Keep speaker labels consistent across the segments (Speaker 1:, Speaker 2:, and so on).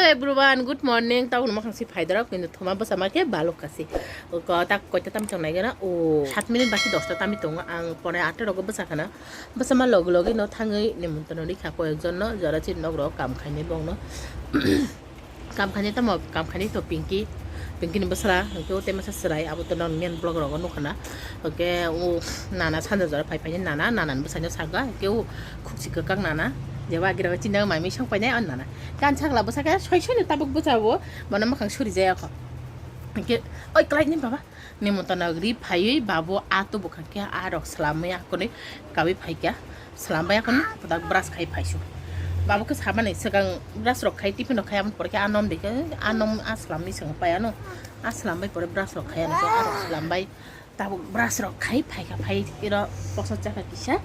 Speaker 1: Hello everyone, good morning. Tao naman kasi Faidara কিন্তু তোমার বসা আমাকে ভালো কাছে তা কয়টা তাম চাই না ও 7 মিনিট বাকি 10টা তামি দङ आं পরে 8টা রগ বসা খানা বসা মা লগ লগই ন থাङै নিমন্ত্রণ রিখা কয়েকজন ন যারা চিন নগ্র কাম খাইনে বং ন কাম খাইনে তাম কাম খাইনে তো Pinki ni basara ke ote masa serai abo to non men blog rogo nokana ke o nana sanja jara pai pai nana basanya saga ke o khuksi ka kang nana jewa gira chinda mai mi sang pai nai an nana kan sagla basaka soi soi ni tabuk basabo mana makang suri jaya ko ke oi klai ni baba nimontan agri phai babo ato buka ke arok salamaya kone kabi phai kya salamaya kone padak bras khai phaisu babu ke sama nih sekarang beras rokai tipe rokai aman porke anom deh anom aslam nih sekarang payah no aslam bay pore beras rokai anu aslam bay tabu beras rokai pai kira posot jaga kisah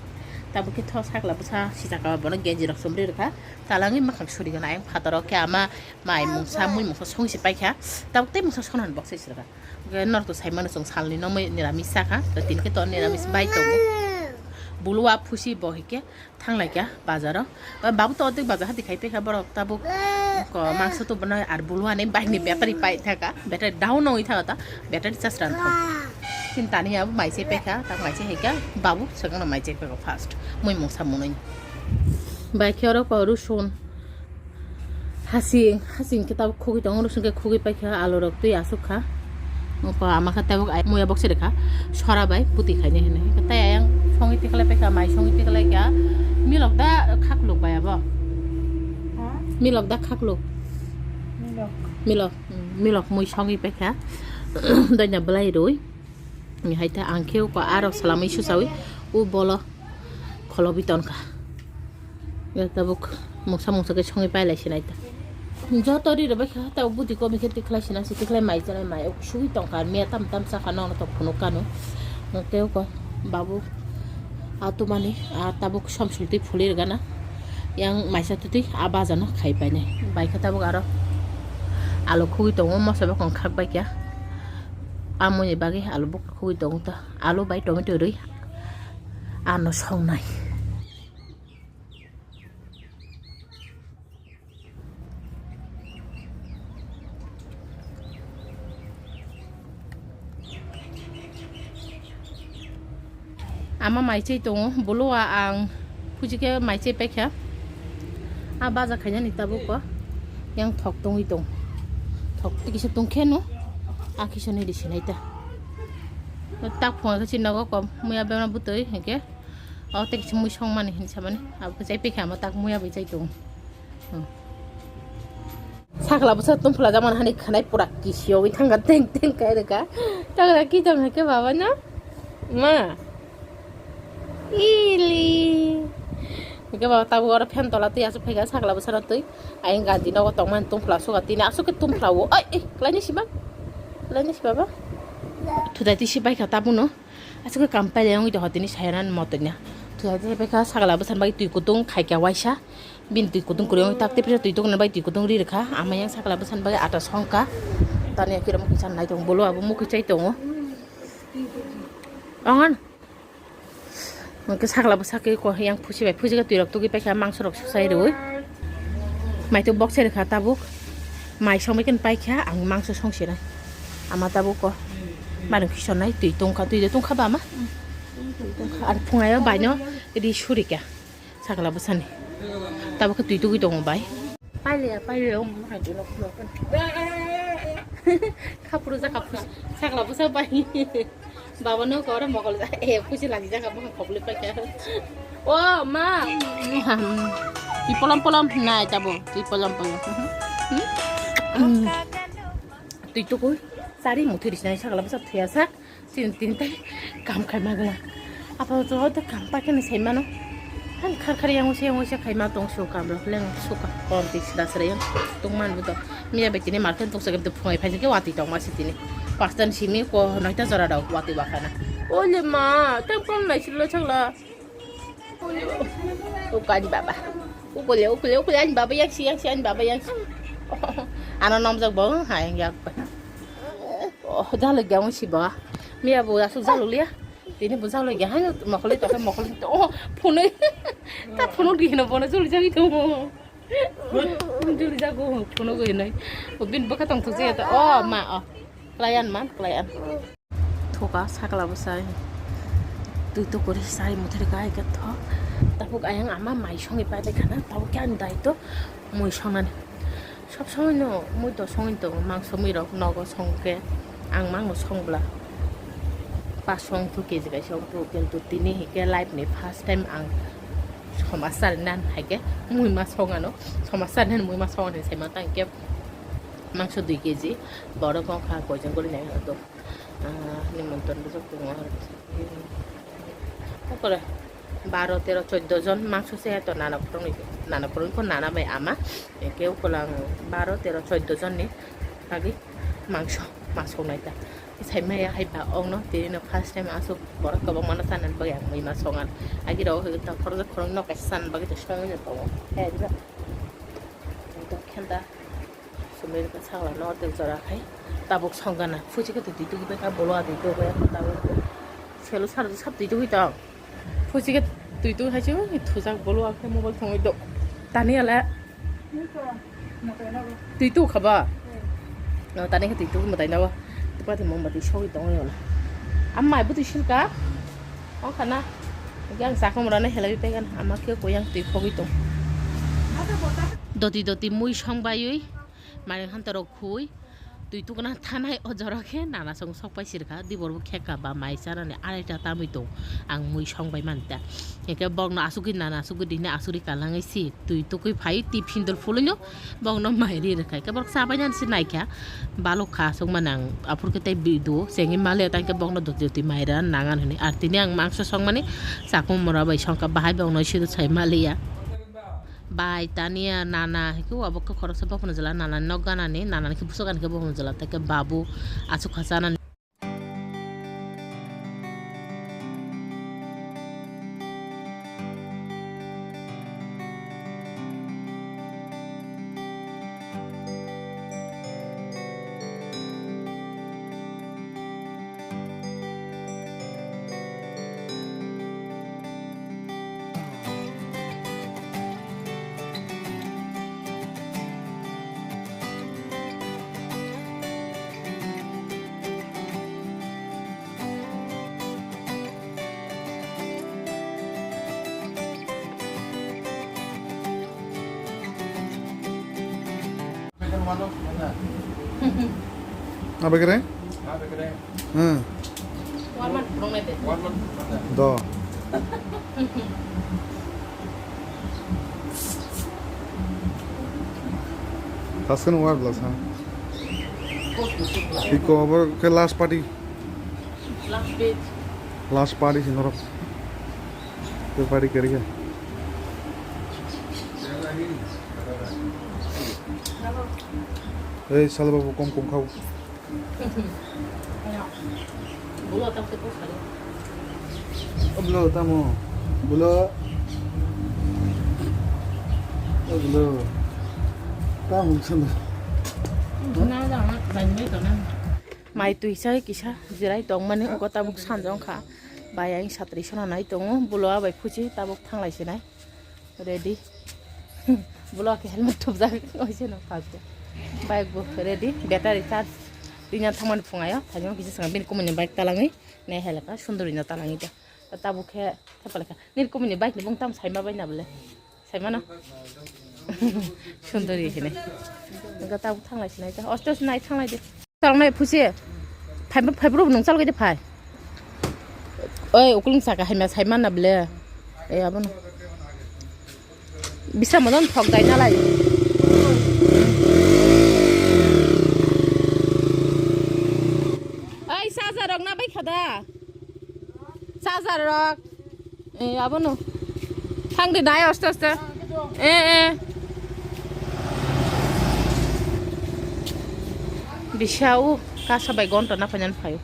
Speaker 1: tabu ke thos hak labusa si jaga bono genji rok somri reka talangi makang suri gana yang patar roke ama mai mungsa mui mungsa song si pai kya tabu te mungsa sonan box si reka nor tu sai mana song salni no mai niramisa ka tin ke to niramis bay to बुलुआ फुसी बहिके थांलाय क्या बाजार बाबू तो अदे बाजार हाथि खाइ पेखा बरक ताबु मांस तो बना आर बुलुआ ने बाइकनि ब्याटारि पाइ थाका ब्याटारि डाउन होई थाका ता ब्याटारि चार्ज रान थां चिन्तानि आबु माइसे पेखा ता माइसे हेका बाबू सगन माइसे पेखा फास्ट मुइ मसा मुनै बाइखेरो को रुसुन हासिं के ताबु खुगि दङ रुसुन के खुगि पाइखा आलु रक तुइ आसुखा আমাকে তাবো মুয়া বক্সে রেখা সরাবাই পুতি খাইনে হেনে তাই আং সঙ্গীতে খেলে পেখা মাই সঙ্গীতে খেলে গিয়া মিলক দা খাকলুক বায়াব মিলক দা খাকলুক মিলক মুই সঙ্গী পেখা দইনা বলাই রই হাইতা আংখেও ক আরো সালামি সুসাউই ও বলো খলবি তনকা তাবুক মুসাকে সঙ্গী পাইলাইছে নাইতা যতরি রে খা তাও বুদ্ধি কমি খেতে খেলাইছে না সেতে খেলাই মাই জানাই মাই সুই টঙ্কার মেয়া তাম সাখা ন তো ফোন কানো কেউ ক বাবু আতো মানে আর তাবুক সমসুলতি ফুলের গানা ইয়াং মাইসা তুই আবা জানো খাই পাই নাই বাইখা তাবুক আরো আলু খুবই দङ মশলা কম খাক বাইকিয়া আমনি বাগে আলু বুক খুবই দङ তা আলু বাই টমেটো রই আনো সংনাই ama maicei dङ buluwa ang fujike maicei pekha a baza khanya ni tabu ko yang thok tongi dङ thok tikise tongkhe no akisoni disinaita tak phonga ka chinna ko kom muya bena butoi heke a tek chmui songmani hin samani ab chai pekha ma tak muya bai chai dङ sakla busa tumpla jaman hani khanai pura kisio wi thanga teng kai reka tagra ki jam heke baba na ma ili ke bawa tabu ora fen tola tu asu phega sakla besar tu aing ganti no tong man tum plaso gati na asu ke tum plawo ai klani siba ba tu dati sibai ka tabu no asu ke kampai leong itu hotini sairan motonya tu dati sibai ka sakla besar bai tui kutung khai kya waisa bin tui kutung kuriong tak te pira tui tung na bai tui kutung ri rekha amayang sakla besar bai ata songka tani kiram kisan nai tong bolo abu mu kichai tong angan cái sakla besake ko yang phusi bai phusi ka tuirok tugi paikha mangso rok susai roi mai tu box re khata buk mai somai kan paikha ang mangso songse na ama tabu ko bareng kison nai tui tongkha ba ma ar phungai bai no ri suri kya sakla besani tabu ka tugi dong bai pai le om hai tu nok kan khapuru ja kapus sakla besa bai बाबा ने करे मगल ए खुशी लागि जा कब खबले पाके ओ मा ती पलम नाय जाबो ती पलम তুই তো কই সারি মুথি দিছ নাই সাগলা বসা থিয়াসা তিন তাই কাম খাই মাগলা আপা তো কাম পাকে নি সাইমানো han khar yang usia khai ma tong suka blo leng suka kon ti sida sare yang tung man bu to mia be tini market tong sagam te phoi phai ke wati tong ma sitini pastan simi ko noita jara daw wati bakana ole ma tam kon nai silo changla o ka di baba ukule an baba yang si an baba yang ana nom jak bong ha yang yak pa oh jalo gaung si ba mia bu asu jalo lia tini bu jalo ga ha mokole to oh phone ta phone di na bona juli jagi to Juli jago puno gue nih. Ubin bekat tong tuh sih ya. Oh ma oh. Klien man, klien. Thoka sakla besar. Tuh kori sari muter kaya gitu. Tapi ayang ama mai songi pada kana. Tapi kan dah itu muy songan. Sab songi no, muy to songi to mang songi rok nogo songke. Ang mang song bla. Pas song tuh kezi kai song tuh kentu tini hike live nih first time ang. Samasan nan hake muy mas songan no. Samasan nan muy mas songan saya mata hike. Mang so 2 kg. Boro kong kha kojan kori nai to. নিমন্ত্রণ তারপরে 12, 13, 14 জন মাংস সে এত নানা পুরন নানা ভাই আমা কেউ করলাম 12, 13, 14 জন নি আগে মাংস মাছ সংনাইতা সাই মাইয়া হাইবা অং ন তিরিনো ফার্স্ট টাইম আসো বড় কব মন সানান বাগে আং মই মাছ সংগান আগে রাও হই তা খরজ ন কাইসান বাগে তো সঙ্গে যেত হে দিবা তো খেলতা সুমের কা ছাগলা ন তে জরা খাই তাবক সংগানা ফুচিকে তো দিতু বে কা বলো আদি তো বে তাবক সেলো সার সব দিতু হইতা ফুচিকে তুইতু হাইছো থুজাক বলো আকে মোবাইল থঙই দ তানি আলা তুইতু খাবা তানি কে তুইতু মতাই নাও তুপা তে মোমবাতি সই দং না আম্মাই বুতি শিলকা অ খানা yang sakong rane helai pegan amake koyang tui khogi to doti mui songbayui mare hantaro khui tui tukana thanai ojorake nana song sokpai sirka diborbu kheka ba maisarane areita tamui to ang mui songbai manta eke bogno asuki nana asuki dine asuri kalangai si tui tukui phai ti phindol fulino bogno mairi rekai ke bork sabai nan si naikha balo kha song manang apurke tai bidu sengi male tanke bogno doti maira nangan hene artini ang mangso song mane sakong mora bai songka bahai bogno sidu chai malia bai tania nana hiku abok khorok sa bapun jala nana nogana ni nana ki busogan ke bapun jala take babu asu khasana
Speaker 2: Apa kira?
Speaker 1: warman prong nete
Speaker 2: Do. Taskan war blas ha. Iko over ke last party sinoro. Ke party kariya. Hey, salah babu kom kau.
Speaker 1: bulo tak se pos kali
Speaker 2: Bulo tamo. Bulo. Bulo. Tamo sana.
Speaker 1: na da na ban me to na mai tui sai kisa jirai tong mane ko tabuk sanjong kha bayang satri sona nai tongo bulo bai phuchi tabuk thanglai sinai ready bulo ke helmet thop ja oise na faste bike bo ready battery charge tinya thaman phungayo thajong kisi sang bin komune bike talangai ne helaka sundori na talangi ta tabuk he thapalaka nin komune bike ni bung tam saima bai na bole saima na sundori hene ga tabuk thanglai sinai ta ostos nai thanglai de talnai phusi fibro नों चाल गए phi ओइ उकुलिं साका हाइमा साइमा ना बले ए आबो न बिसा मदन ठग गाय नालाय ओइ साजार रक ना बाय खादा साजार रक ए आबो न थांदे नाय अस्ते ए बिसाउ kasa bay gonto na panyan payo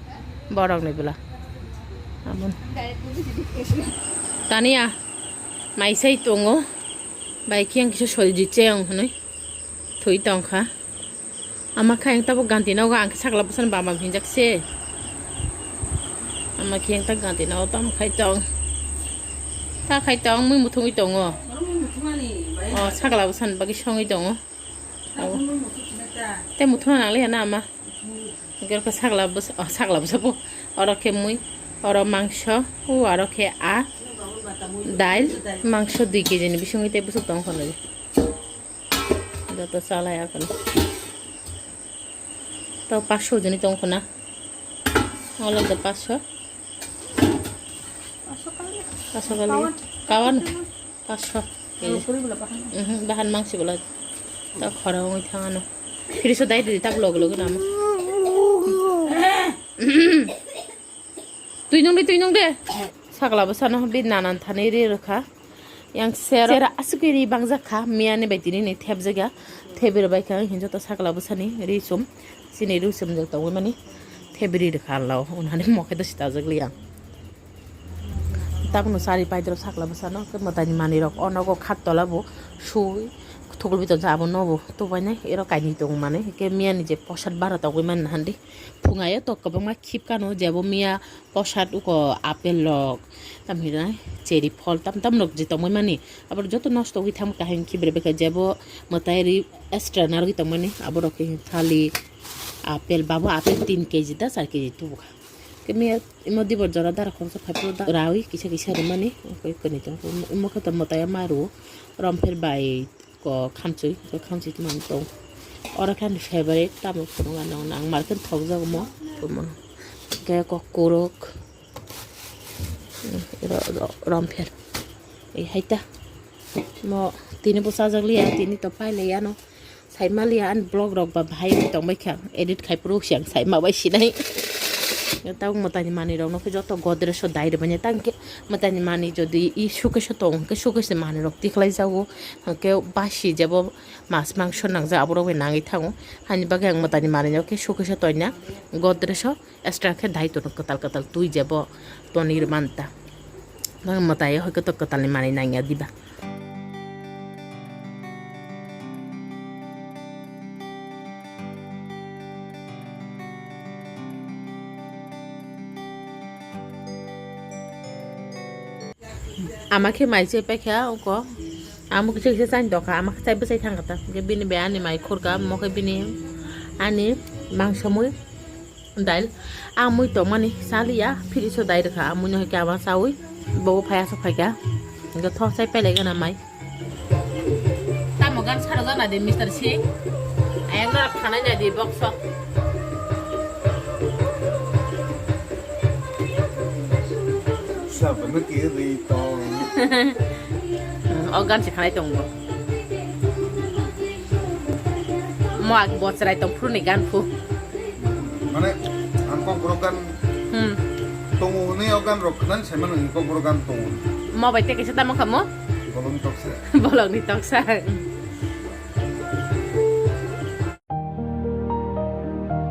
Speaker 1: borong ni bela amun tania mai sei tongo bay kiang kisu solji cheong hanoi thui tong kha ama khang ta bo ganti na ga ang sakla pusan ba ma phinjak se ama kiang ta ganti na tam khai tong ta khai tong mu muthungi tongo
Speaker 3: muthungani bay
Speaker 1: 사글라고 산 바기 성이 동어 때 못하나 나래 나 아마 이렇게 사글라고 사보 어렇게 무이 어러 망셔 오 어렇게 아 ডাল মাংস 2 KG নিবি সঙ্গে তে বসে তং খানে যত চালাই এখন তো 500 জনি তং খানা অলপ দে 500 কালি কাওয়ান 500 বাহান মাংস বলা তা খরা হই থাঙানো ফিরিসো দাই দিদি তাক লগ লগ নাম তুই নং দে 사글라고 사는 비 나난 타네리 르카 양 세라 아스케리 방자카 미안해 바이티니 탭자가 탭으로 바이카 힌저도 사글라고 사니 리좀 시니 루좀 저도 오마니 탭으리 르카라오 오나네 먹게도 시다저글이야 딱노 사리 바이드로 사글라고 사노 그 뭐다니 마니로 어너고 칸돌라보 수이 থগল ভিতর যাব নব তো বাইনে এরা কাইনি তো মানে কে মিয়া নিজে প্রসাদ বাড়াতা কইমান হান্দি ফুঙায়ে তো কবমা খিপ কানো যাব মিয়া প্রসাদ উক আপেল লক তামিরা চেরি ফল তাম লক যে তমই মানে আবার যত নষ্ট হই থাম কাহিন খিবরে বেকা যাব মতাইরি এক্সট্রা নার হই তমনে আবার কে থালি আপেল বাবু আপেল 3 কেজি দা 4 কেজি তো কে মিয়া ইমদি বজরা দার খরচ ফাইপো দা রাউই কিছা কিছা মানে কই কনি তো মক তো মতায়া মারু রমফের বাইก็คันจุยมันตรงออร์คันเฟเวอร์ตามคนงานน้องนางมาขึ้นทองจะมั้งตัวมันแกก็โกรกรอมเพลไอ้ให้ตาหมอทีนี้ภาษาจังเลยทีนี้ต่อไปเลยอ่ะเนาะใส่มาเลยอันบล็อกดอกแบบให้ต้องไม่แข็งเอดิทใครปลูกเสียงใส่มาไว้สิได้তাও মতানি মানি রক নকে যত গদরের সো দাইরে বানি তাকে মতানি মানি যদি ই সুকেশে তো অঙ্কে সুকেশে মানি রক তিখলাই যাও কে বাসি যাব মাছ মাংস নাংজা আবর ওই নাঙি থাঙো হানি বাগে আং মতানি মানি যাও কে সুকেশে তয়না গদরের এক্সট্রাকে দায়িত্ব কতাল তুই যাব তনির মানতা মতায় হয়তো তো কতালি মানি নাইয়া দিবা আমাকে মাইছে পেখা ওক আমুক কিছু চাই দকা আমাকে চাইবে চাই থাঙ্গাতা বিনি বে আনি মাই খরকা মকে বিনি আনি মাংস মুই ডাইল আমুই তো মানে সালিয়া ফিরিসো দাই রেখা আমুই নহকে আমার চাউই বউ ফায়া সফাইকা থ চাই পেলাই গানা মাই তামগান সারা জানা দে মিস্টার সিং একবার খানা যাই দি box
Speaker 2: Saben que rito.
Speaker 1: organ sẽ khai tông bộ moak bot serai tông pru ni gan phu
Speaker 2: Mane angkong brokan tongu ni organ roknan seman angkong brokan tongu
Speaker 1: mo bai te ke seta mo khamo
Speaker 2: bolong tokse
Speaker 1: bolong ni toksa